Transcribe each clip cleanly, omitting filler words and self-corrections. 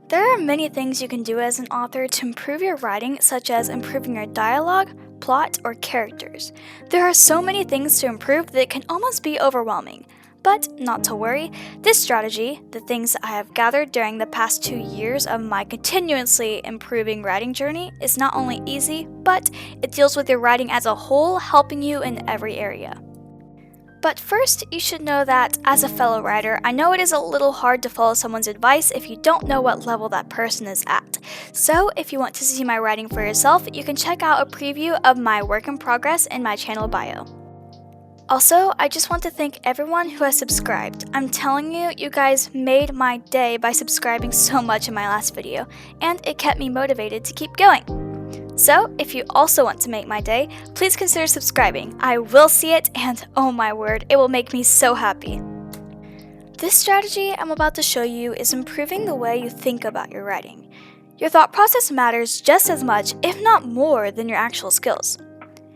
There are many things you can do as an author to improve your writing, such as improving your dialogue, plot, or characters. There are so many things to improve that it can almost be overwhelming. But not to worry, this strategy, the things I have gathered during the past 2 years of my continuously improving writing journey, is not only easy, but it deals with your writing as a whole, helping you in every area. But first, you should know that, as a fellow writer, I know it is a little hard to follow someone's advice if you don't know what level that person is at. So, if you want to see my writing for yourself, you can check out a preview of my work in progress in my channel bio. Also, I just want to thank everyone who has subscribed. I'm telling you, you guys made my day by subscribing so much in my last video, and it kept me motivated to keep going. So, if you also want to make my day, please consider subscribing. I will see it, and oh my word, it will make me so happy. This strategy I'm about to show you is improving the way you think about your writing. Your thought process matters just as much, if not more, than your actual skills.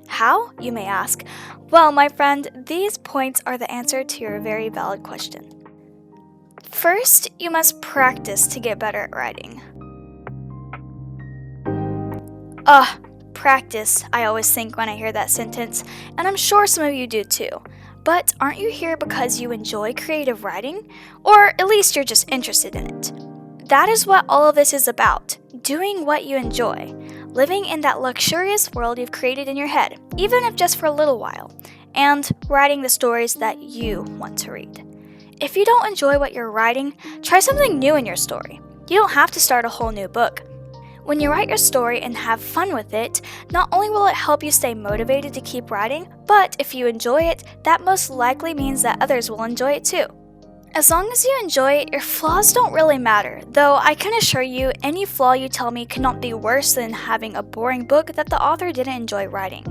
How, you may ask? Well, my friend, these points are the answer to your very valid question. First, you must practice to get better at writing. Practice, I always think when I hear that sentence, and I'm sure some of you do too. But aren't you here because you enjoy creative writing? Or at least you're just interested in it. That is what all of this is about, doing what you enjoy, living in that luxurious world you've created in your head, even if just for a little while, and writing the stories that you want to read. If you don't enjoy what you're writing, try something new in your story. You don't have to start a whole new book. When you write your story and have fun with it, not only will it help you stay motivated to keep writing, but if you enjoy it, that most likely means that others will enjoy it too. As long as you enjoy it, your flaws don't really matter, though I can assure you any flaw you tell me cannot be worse than having a boring book that the author didn't enjoy writing.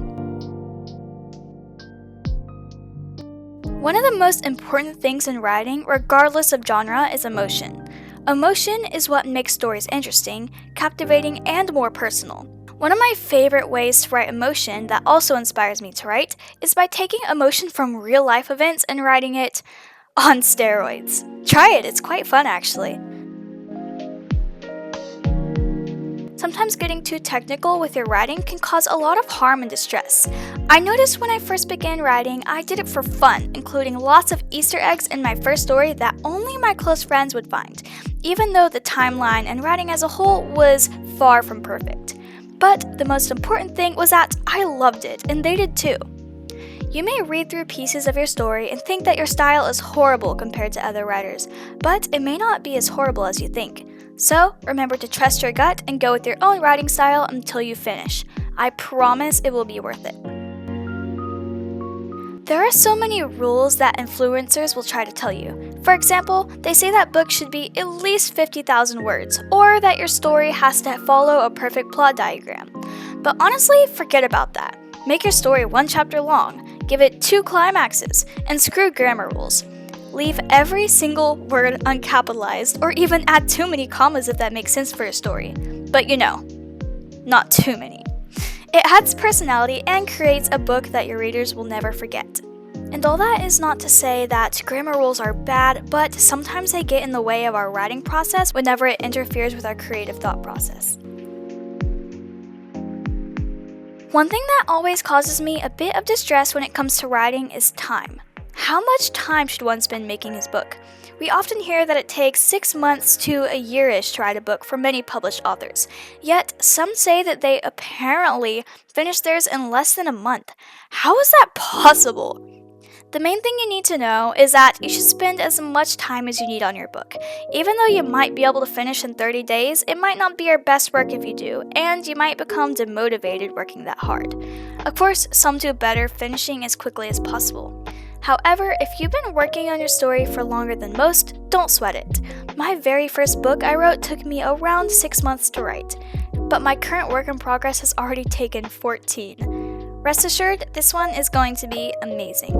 One of the most important things in writing, regardless of genre, is emotion. Emotion is what makes stories interesting, captivating, and more personal. One of my favorite ways to write emotion that also inspires me to write is by taking emotion from real-life events and writing it on steroids. Try it, it's quite fun actually. Sometimes getting too technical with your writing can cause a lot of harm and distress. I noticed when I first began writing, I did it for fun, including lots of Easter eggs in my first story that only my close friends would find, even though the timeline and writing as a whole was far from perfect. But the most important thing was that I loved it, and they did too. You may read through pieces of your story and think that your style is horrible compared to other writers, but it may not be as horrible as you think. So, remember to trust your gut and go with your own writing style until you finish. I promise it will be worth it. There are so many rules that influencers will try to tell you. For example, they say that books should be at least 50,000 words, or that your story has to follow a perfect plot diagram. But honestly, forget about that. Make your story 1 chapter long, give it 2 climaxes, and screw grammar rules. Leave every single word uncapitalized, or even add too many commas if that makes sense for your story. But not too many. It adds personality and creates a book that your readers will never forget. And all that is not to say that grammar rules are bad, but sometimes they get in the way of our writing process whenever it interferes with our creative thought process. One thing that always causes me a bit of distress when it comes to writing is time. How much time should one spend making his book? We often hear that it takes 6 months to a year-ish to write a book for many published authors. Yet, some say that they apparently finished theirs in less than a month. How is that possible? The main thing you need to know is that you should spend as much time as you need on your book. Even though you might be able to finish in 30 days, it might not be your best work if you do, and you might become demotivated working that hard. Of course, some do better finishing as quickly as possible. However, if you've been working on your story for longer than most, don't sweat it. My very first book I wrote took me around 6 months to write, but my current work in progress has already taken 14. Rest assured, this one is going to be amazing.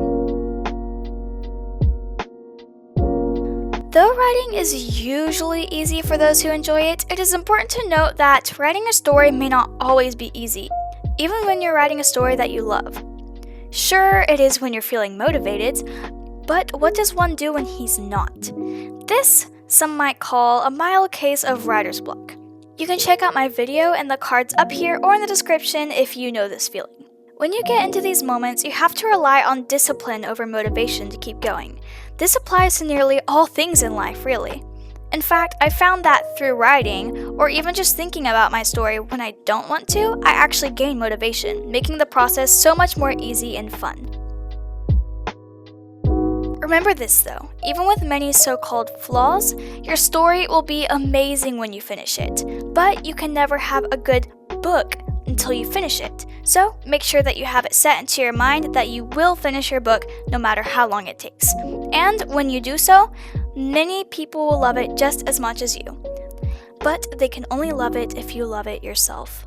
Though writing is usually easy for those who enjoy it, it is important to note that writing a story may not always be easy, even when you're writing a story that you love. Sure, it is when you're feeling motivated, but what does one do when he's not? This some might call a mild case of writer's block. You can check out my video and the cards up here or in the description if you know this feeling. When you get into these moments, you have to rely on discipline over motivation to keep going. This applies to nearly all things in life, really. In fact, I found that through writing, or even just thinking about my story when I don't want to, I actually gain motivation, making the process so much more easy and fun. Remember this though, even with many so-called flaws, your story will be amazing when you finish it. But you can never have a good book until you finish it. So make sure that you have it set into your mind that you will finish your book no matter how long it takes. And when you do so, many people will love it just as much as you. But they can only love it if you love it yourself.